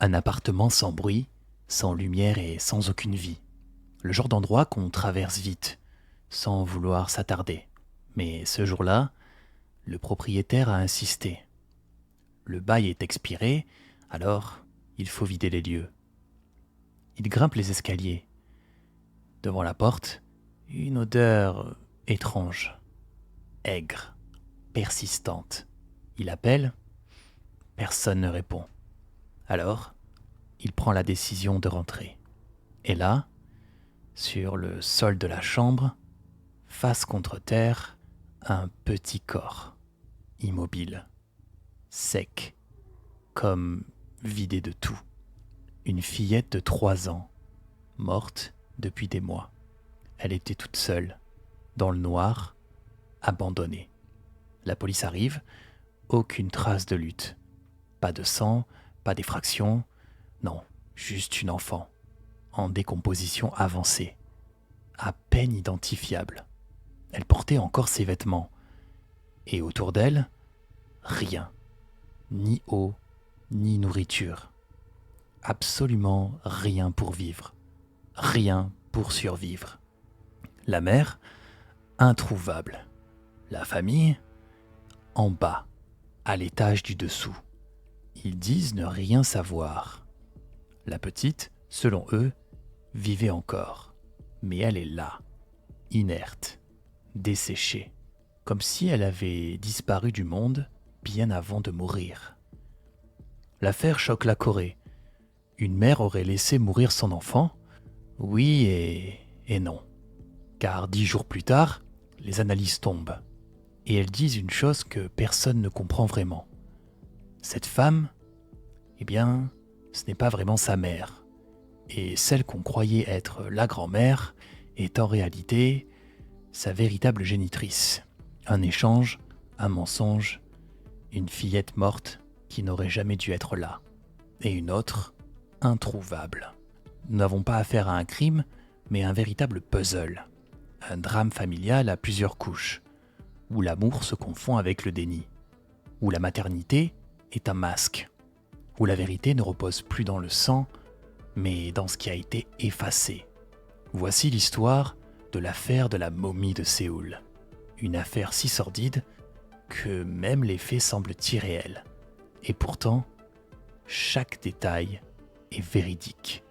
Un appartement sans bruit, sans lumière et sans aucune vie. Le genre d'endroit qu'on traverse vite, sans vouloir s'attarder. Mais ce jour-là, le propriétaire a insisté. Le bail est expiré, alors il faut vider les lieux. Il grimpe les escaliers. Devant la porte, une odeur étrange, aigre, persistante. Il appelle, personne ne répond. Alors, il prend la décision de rentrer. Et là, sur le sol de la chambre, face contre terre, un petit corps, immobile, sec, comme vidé de tout. Une fillette de 3 ans, morte depuis des mois. Elle était toute seule, dans le noir, abandonnée. La police arrive, aucune trace de lutte. Pas de sang, pas d'effraction, non, juste une enfant, en décomposition avancée, à peine identifiable. Elle portait encore ses vêtements, et autour d'elle, rien, ni eau, ni nourriture. Absolument rien pour vivre, rien pour survivre. La mère, introuvable. La famille, en bas, à l'étage du dessous. Ils disent ne rien savoir. La petite, selon eux, vivait encore. Mais elle est là, inerte, desséchée, comme si elle avait disparu du monde bien avant de mourir. L'affaire choque la Corée. Une mère aurait laissé mourir son enfant? Oui et non. Car 10 jours plus tard, les analyses tombent. Et elles disent une chose que personne ne comprend vraiment. Cette femme, eh bien, ce n'est pas vraiment sa mère. Et celle qu'on croyait être la grand-mère est en réalité sa véritable génitrice. Un échange, un mensonge, une fillette morte qui n'aurait jamais dû être là. Et une autre, introuvable. Nous n'avons pas affaire à un crime, mais à un véritable puzzle. Un drame familial à plusieurs couches, où l'amour se confond avec le déni, où la maternité est un masque, où la vérité ne repose plus dans le sang, mais dans ce qui a été effacé. Voici l'histoire de l'affaire de la momie de Séoul. Une affaire si sordide que même les faits semblent irréels. Et pourtant, chaque détail est véridique.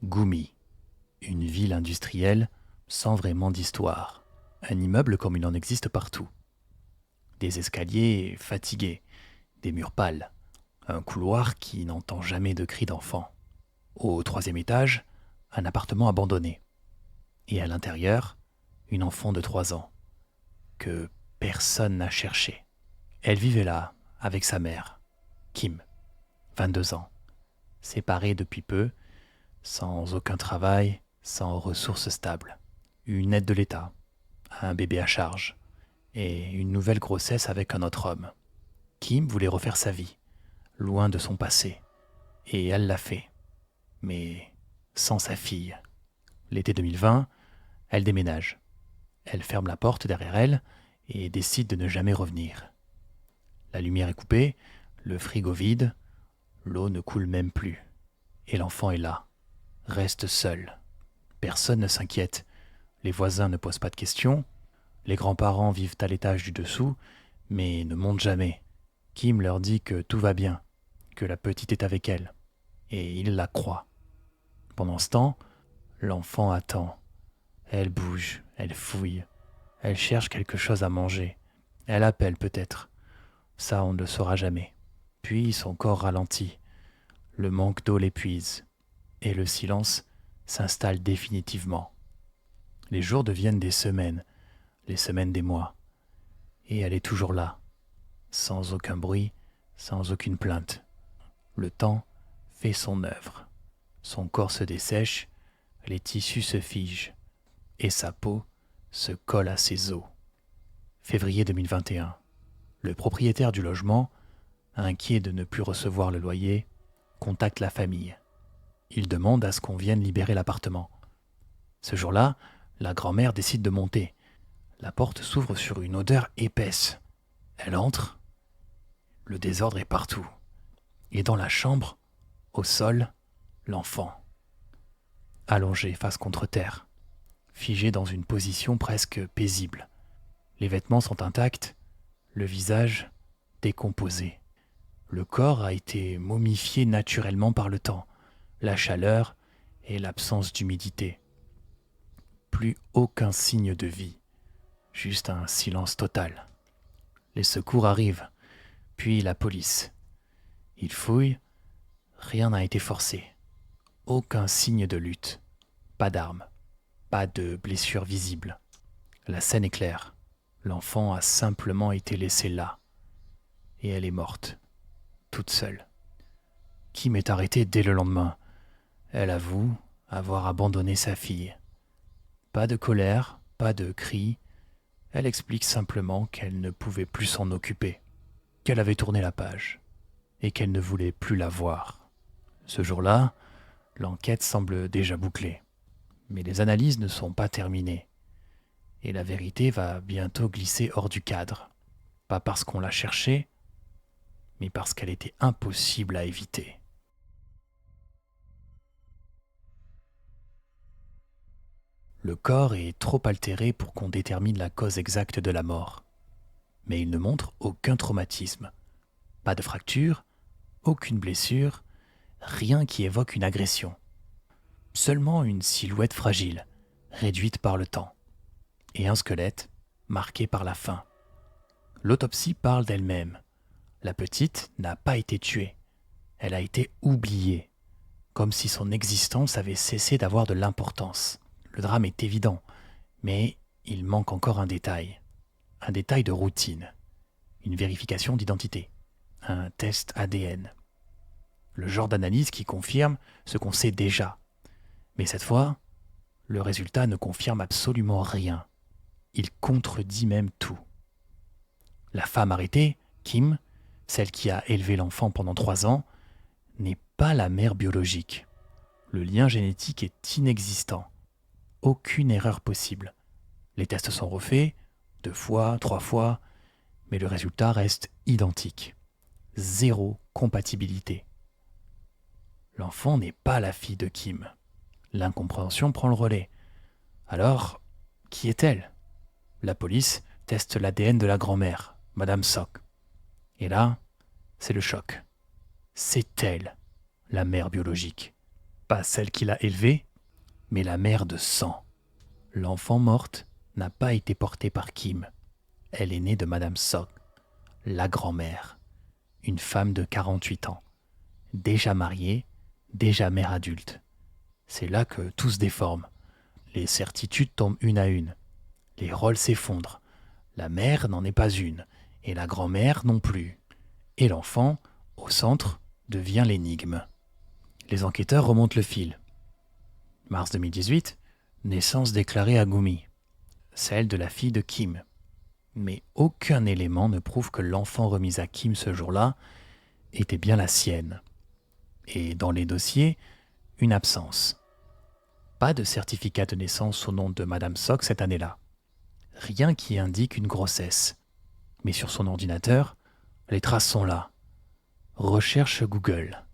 Gumi, une ville industrielle sans vraiment d'histoire. Un immeuble comme il en existe partout. Des escaliers fatigués, des murs pâles, un couloir qui n'entend jamais de cris d'enfant. Au 3e étage, un appartement abandonné. Et à l'intérieur, une enfant de 3 ans, que personne n'a cherché. Elle vivait là, avec sa mère, Kim, 22 ans, séparée depuis peu, sans aucun travail, sans ressources stables. Une aide de l'État, un bébé à charge, et une nouvelle grossesse avec un autre homme. Kim voulait refaire sa vie, loin de son passé, et elle l'a fait, mais sans sa fille. L'été 2020, elle déménage. Elle ferme la porte derrière elle et décide de ne jamais revenir. La lumière est coupée, le frigo vide, l'eau ne coule même plus. Et l'enfant est là, reste seul. Personne ne s'inquiète, les voisins ne posent pas de questions, les grands-parents vivent à l'étage du dessous, mais ne montent jamais. Kim leur dit que tout va bien, que la petite est avec elle, et ils la croient. Pendant ce temps, l'enfant attend. Elle bouge, elle fouille, elle cherche quelque chose à manger. Elle appelle peut-être. Ça, on ne le saura jamais. Puis son corps ralentit. Le manque d'eau l'épuise. Et le silence s'installe définitivement. Les jours deviennent des semaines, les semaines des mois. Et elle est toujours là, sans aucun bruit, sans aucune plainte. Le temps fait son œuvre. Son corps se dessèche, les tissus se figent, et sa peau se colle à ses os. Février 2021. Le propriétaire du logement, inquiet de ne plus recevoir le loyer, contacte la famille. Il demande à ce qu'on vienne libérer l'appartement. Ce jour-là, la grand-mère décide de monter. La porte s'ouvre sur une odeur épaisse. Elle entre. Le désordre est partout. Et dans la chambre, au sol, l'enfant. Allongé face contre terre, figé dans une position presque paisible. Les vêtements sont intacts, le visage décomposé. Le corps a été momifié naturellement par le temps, la chaleur et l'absence d'humidité. Plus aucun signe de vie, juste un silence total. Les secours arrivent, puis la police. Ils fouillent, rien n'a été forcé. Aucun signe de lutte, pas d'armes, pas de blessures visibles. La scène est claire, l'enfant a simplement été laissé là, et elle est morte, toute seule. Kim est arrêtée dès le lendemain. Elle avoue avoir abandonné sa fille. Pas de colère, pas de cris, elle explique simplement qu'elle ne pouvait plus s'en occuper, qu'elle avait tourné la page, et qu'elle ne voulait plus la voir. Ce jour-là, l'enquête semble déjà bouclée. Mais les analyses ne sont pas terminées. Et la vérité va bientôt glisser hors du cadre. Pas parce qu'on l'a cherchée, mais parce qu'elle était impossible à éviter. Le corps est trop altéré pour qu'on détermine la cause exacte de la mort. Mais il ne montre aucun traumatisme. Pas de fracture, aucune blessure, rien qui évoque une agression. Seulement une silhouette fragile, réduite par le temps, et un squelette marqué par la faim. L'autopsie parle d'elle-même. La petite n'a pas été tuée, elle a été oubliée, comme si son existence avait cessé d'avoir de l'importance. Le drame est évident, mais il manque encore un détail de routine, une vérification d'identité, un test ADN. Le genre d'analyse qui confirme ce qu'on sait déjà. Mais cette fois, le résultat ne confirme absolument rien. Il contredit même tout. La femme arrêtée, Kim, celle qui a élevé l'enfant pendant 3 ans, n'est pas la mère biologique. Le lien génétique est inexistant. Aucune erreur possible. Les tests sont refaits, 2 fois, 3 fois, mais le résultat reste identique. 0 compatibilité. L'enfant n'est pas la fille de Kim. L'incompréhension prend le relais. Alors, qui est-elle ? La police teste l'ADN de la grand-mère, Madame Sok. Et là, c'est le choc. C'est elle, la mère biologique. Pas celle qui l'a élevée, mais la mère de sang. L'enfant morte n'a pas été portée par Kim. Elle est née de Madame Sok, la grand-mère, une femme de 48 ans, déjà mariée, déjà mère adulte. C'est là que tout se déforme. Les certitudes tombent une à une. Les rôles s'effondrent. La mère n'en est pas une, et la grand-mère non plus. Et l'enfant, au centre, devient l'énigme. Les enquêteurs remontent le fil. Mars 2018, naissance déclarée à Gumi, celle de la fille de Kim. Mais aucun élément ne prouve que l'enfant remis à Kim ce jour-là était bien la sienne. Et dans les dossiers, une absence. Pas de certificat de naissance au nom de Madame Sok cette année-là. Rien qui indique une grossesse. Mais sur son ordinateur, les traces sont là. Recherche Google.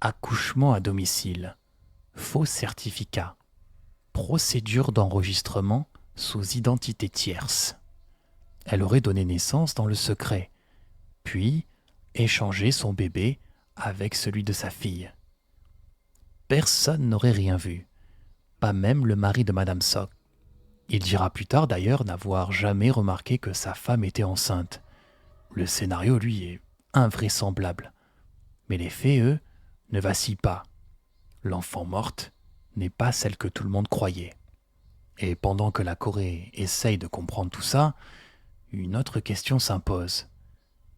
Accouchement à domicile. Faux certificat. Procédure d'enregistrement sous identité tierce. Elle aurait donné naissance dans le secret, puis échangé son bébé avec celui de sa fille. Personne n'aurait rien vu, pas même le mari de Madame Sok. Il dira plus tard d'ailleurs n'avoir jamais remarqué que sa femme était enceinte. Le scénario, lui, est invraisemblable. Mais les faits, eux, ne vacillent pas. L'enfant morte n'est pas celle que tout le monde croyait. Et pendant que la Corée essaye de comprendre tout ça, une autre question s'impose.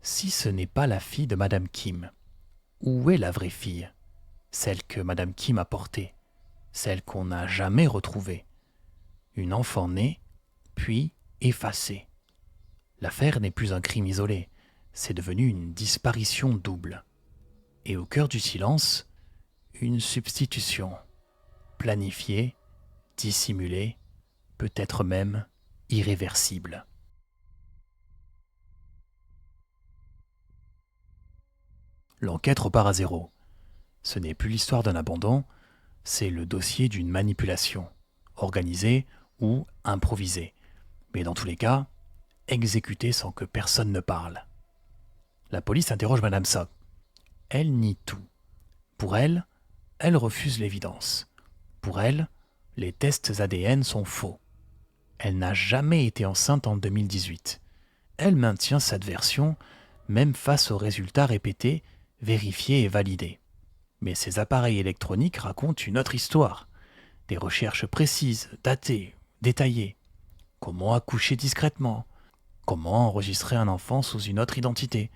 Si ce n'est pas la fille de Madame Kim, où est la vraie fille ? Celle que Madame Kim a portée, celle qu'on n'a jamais retrouvée. Une enfant née, puis effacée. L'affaire n'est plus un crime isolé, c'est devenu une disparition double. Et au cœur du silence, une substitution, planifiée, dissimulée, peut-être même irréversible. L'enquête repart à zéro. Ce n'est plus l'histoire d'un abandon, c'est le dossier d'une manipulation, organisée ou improvisée, mais dans tous les cas, exécutée sans que personne ne parle. La police interroge Madame Sock. Elle nie tout. Pour elle, elle refuse l'évidence. Pour elle, les tests ADN sont faux. Elle n'a jamais été enceinte en 2018. Elle maintient cette version, même face aux résultats répétés, vérifiés et validés. Mais ces appareils électroniques racontent une autre histoire. Des recherches précises, datées, détaillées. Comment accoucher discrètement? Comment enregistrer un enfant sous une autre identité?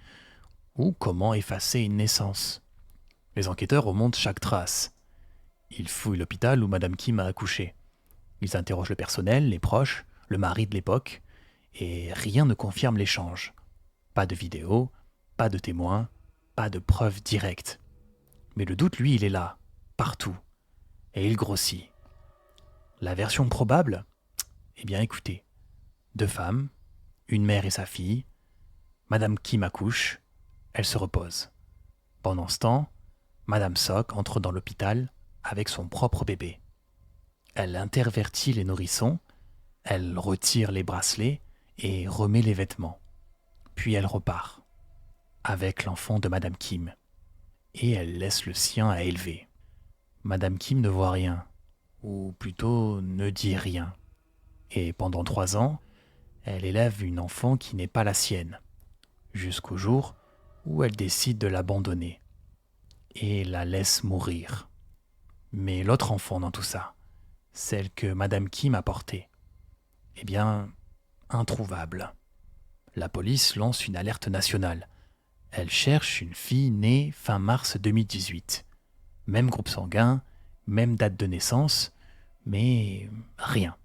Ou comment effacer une naissance? Les enquêteurs remontent chaque trace. Ils fouillent l'hôpital où Madame Kim a accouché. Ils interrogent le personnel, les proches, le mari de l'époque, et rien ne confirme l'échange. Pas de vidéo, pas de témoins, pas de preuves directes. Mais le doute, lui, il est là, partout, et il grossit. La version probable? Eh bien écoutez, 2 femmes, une mère et sa fille, Madame Kim accouche, elle se repose. Pendant ce temps, Madame Sock entre dans l'hôpital avec son propre bébé. Elle intervertit les nourrissons, elle retire les bracelets et remet les vêtements. Puis elle repart, avec l'enfant de Madame Kim. Et elle laisse le sien à élever. Madame Kim ne voit rien, ou plutôt ne dit rien. Et pendant 3 ans, elle élève une enfant qui n'est pas la sienne, jusqu'au jour où elle décide de l'abandonner et la laisse mourir. Mais l'autre enfant dans tout ça, celle que Madame Kim a portée, eh bien, introuvable. La police lance une alerte nationale. Elle cherche une fille née fin mars 2018. Même groupe sanguin, même date de naissance, mais rien.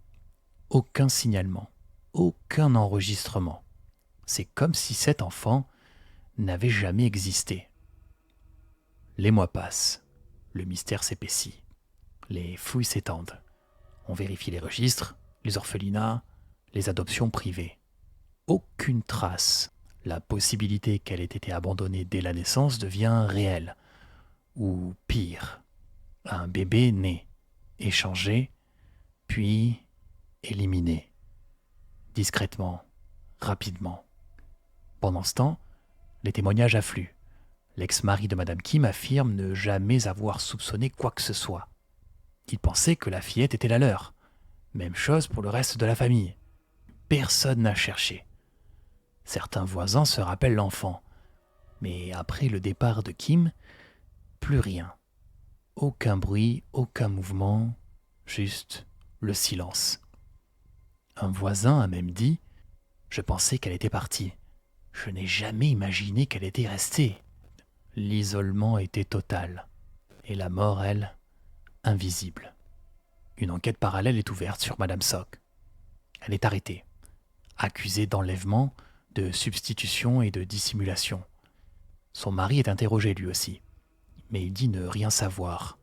Aucun signalement, aucun enregistrement. C'est comme si cet enfant n'avait jamais existé. Les mois passent, le mystère s'épaissit, les fouilles s'étendent. On vérifie les registres, les orphelinats, les adoptions privées. Aucune trace. La possibilité qu'elle ait été abandonnée dès la naissance devient réelle. Ou pire, un bébé né, échangé, puis éliminé. Discrètement, rapidement. Pendant ce temps, les témoignages affluent. L'ex-mari de Madame Kim affirme ne jamais avoir soupçonné quoi que ce soit. Il pensait que la fillette était la leur. Même chose pour le reste de la famille. Personne n'a cherché. Certains voisins se rappellent l'enfant. Mais après le départ de Kim, plus rien. Aucun bruit, aucun mouvement, juste le silence. Un voisin a même dit « Je pensais qu'elle était partie. Je n'ai jamais imaginé qu'elle était restée. » L'isolement était total. Et la mort, elle, invisible. Une enquête parallèle est ouverte sur Madame Sock. Elle est arrêtée, accusée d'enlèvement, de substitution et de dissimulation. Son mari est interrogé lui aussi, mais il dit ne rien savoir.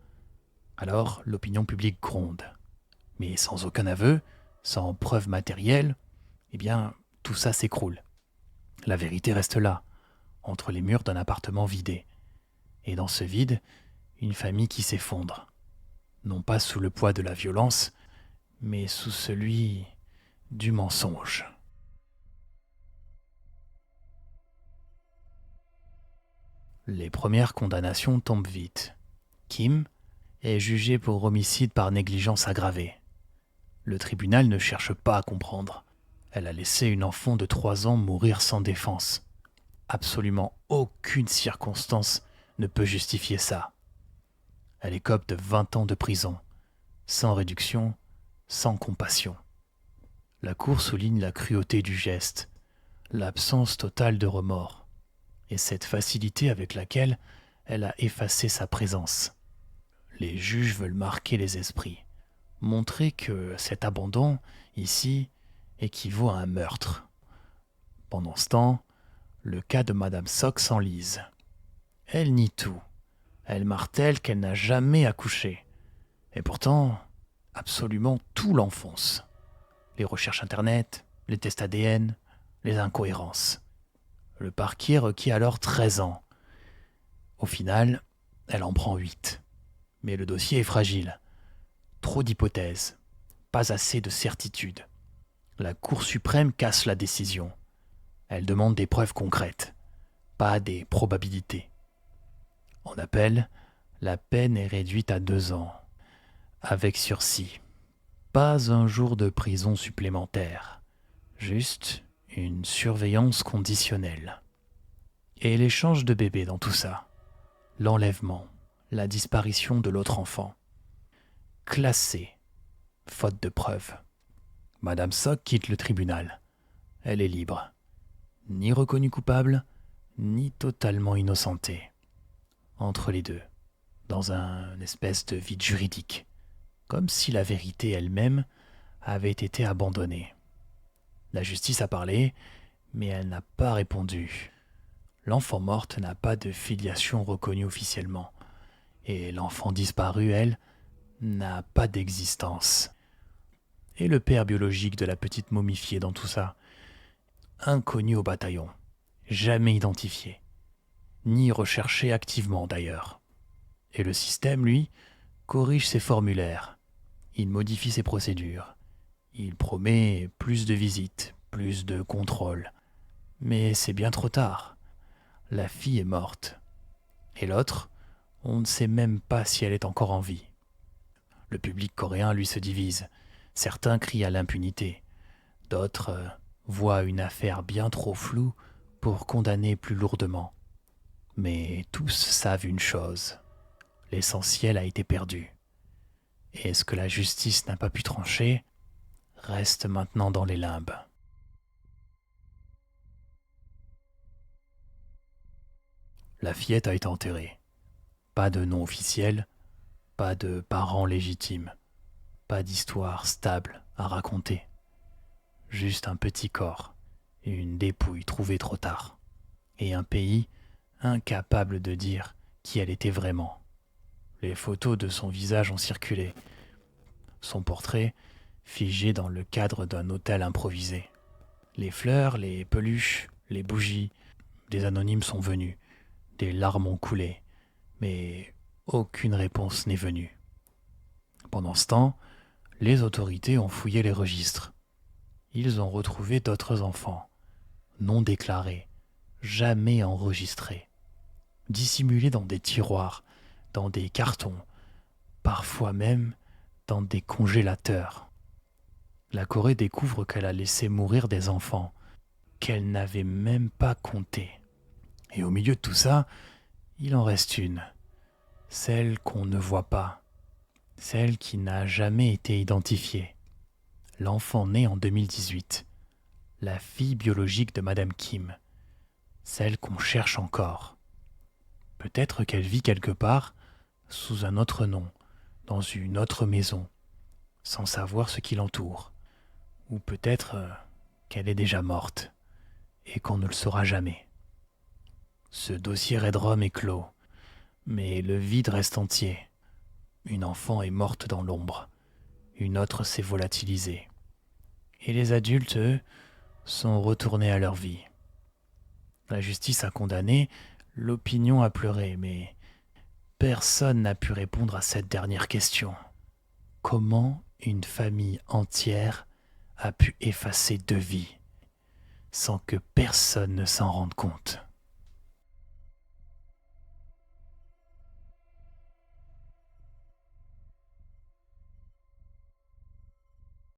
Alors l'opinion publique gronde. Mais sans aucun aveu, sans preuve matérielle, eh bien, tout ça s'écroule. La vérité reste là, entre les murs d'un appartement vidé. Et dans ce vide, une famille qui s'effondre. Non pas sous le poids de la violence, mais sous celui du mensonge. Les premières condamnations tombent vite. Kim est jugée pour homicide par négligence aggravée. Le tribunal ne cherche pas à comprendre. Elle a laissé une enfant de 3 ans mourir sans défense. Absolument aucune circonstance ne peut justifier ça. Elle écope de 20 ans de prison, sans réduction, sans compassion. La Cour souligne la cruauté du geste, l'absence totale de remords, et cette facilité avec laquelle elle a effacé sa présence. Les juges veulent marquer les esprits, montrer que cet abandon, ici, équivaut à un meurtre. Pendant ce temps, le cas de Madame Sock s'enlise. Elle nie tout. Elle martèle qu'elle n'a jamais accouché. Et pourtant, absolument tout l'enfonce. Les recherches internet, les tests ADN, les incohérences. Le parquet requiert alors 13 ans. Au final, elle en prend 8. Mais le dossier est fragile. Trop d'hypothèses, pas assez de certitudes. La Cour suprême casse la décision. Elle demande des preuves concrètes, pas des probabilités. En appel, la peine est réduite à 2 ans, avec sursis. Pas un jour de prison supplémentaire, juste une surveillance conditionnelle. Et l'échange de bébés dans tout ça, l'enlèvement, la disparition de l'autre enfant, classé, faute de preuves. Madame Sock quitte le tribunal. Elle est libre. Ni reconnue coupable, ni totalement innocentée. Entre les deux, dans un espèce de vide juridique, comme si la vérité elle-même avait été abandonnée. La justice a parlé, mais elle n'a pas répondu. L'enfant morte n'a pas de filiation reconnue officiellement, et l'enfant disparu, elle, n'a pas d'existence. Et le père biologique de la petite momifiée dans tout ça, inconnu au bataillon, jamais identifié, ni recherché activement d'ailleurs. Et le système, lui, corrige ses formulaires, il modifie ses procédures, il promet plus de visites, plus de contrôles. Mais c'est bien trop tard. La fille est morte. Et l'autre, on ne sait même pas si elle est encore en vie. Le public coréen, lui, se divise. Certains crient à l'impunité. D'autres voient une affaire bien trop floue pour condamner plus lourdement. Mais tous savent une chose. L'essentiel a été perdu. Et ce que la justice n'a pas pu trancher reste maintenant dans les limbes. La fillette a été enterrée. Pas de nom officiel, pas de parents légitimes, pas d'histoire stable à raconter. Juste un petit corps, une dépouille trouvée trop tard, et un pays incapable de dire qui elle était vraiment. Les photos de son visage ont circulé, son portrait figé dans le cadre d'un hôtel improvisé. Les fleurs, les peluches, les bougies, des anonymes sont venus, des larmes ont coulé, mais aucune réponse n'est venue. Pendant ce temps, les autorités ont fouillé les registres. Ils ont retrouvé d'autres enfants, non déclarés, jamais enregistrés, dissimulés dans des tiroirs, dans des cartons, parfois même dans des congélateurs. La Corée découvre qu'elle a laissé mourir des enfants qu'elle n'avait même pas comptés. Et au milieu de tout ça, il en reste une, celle qu'on ne voit pas, celle qui n'a jamais été identifiée. L'enfant né en 2018, la fille biologique de Madame Kim, celle qu'on cherche encore. Peut-être qu'elle vit quelque part, sous un autre nom, dans une autre maison, sans savoir ce qui l'entoure. Ou peut-être qu'elle est déjà morte, et qu'on ne le saura jamais. Ce dossier Red Rum est clos, mais le vide reste entier. Une enfant est morte dans l'ombre, une autre s'est volatilisée. Et les adultes, eux, sont retournés à leur vie. La justice a condamné, l'opinion a pleuré, mais personne n'a pu répondre à cette dernière question. Comment une famille entière a pu effacer 2 vies sans que personne ne s'en rende compte ?